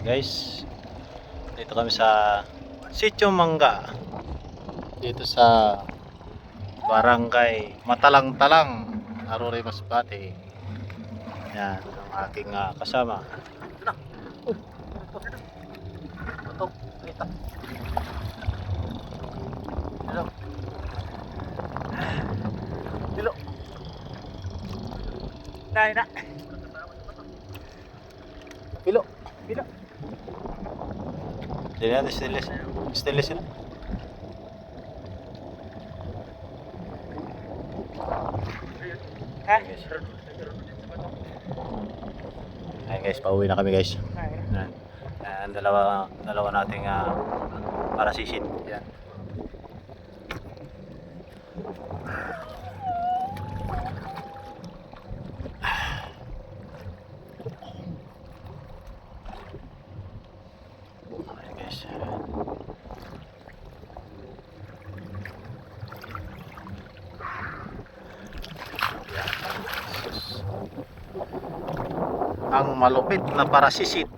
Guys, dito kami sa Sitio Mangga, dito sa Barangay Matalang-Talang, Aroroy Masbate. Yan ang aking kasama. Dilo. Nay na. Pilo. Pilo. Dili natin stainless. Stainless yun. Ha? Ayan guys, pauwi na kami guys. Yan. Ayan, dalawa nating para sisit. Yan. Ayan guys. Ang malupit na parasisit.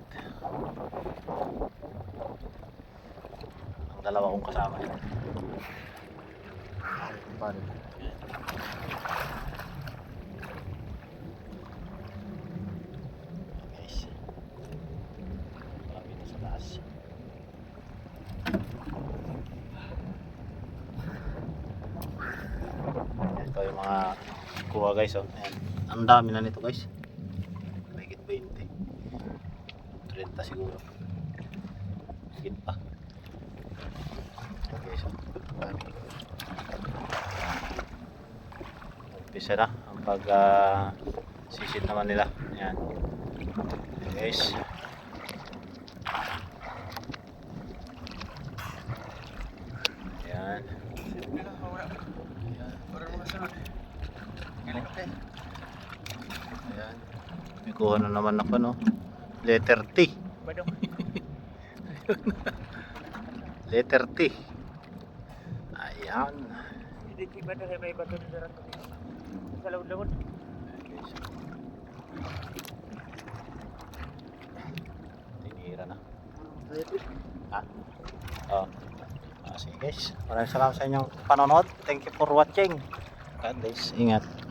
Ang dalawa kong kasama yan. Guys, marami na sa taas. Ito yung mga kuha guys, oh. Ayan. Ang dami na nito guys. 20, 30 siguro, higit pa. Okay, so umpisa na ang pag sisit naman nila. Yan guys. Yan. Ayan. May kuha na naman ako, no? Letter T. Letter T. Ayan. Hindi ba na may bato na daran sa lawod-lawod. Tinira na. Ha? Oh. Sige guys. Maraming salamat sa inyong panonood. Thank you for watching. God bless. Ingat.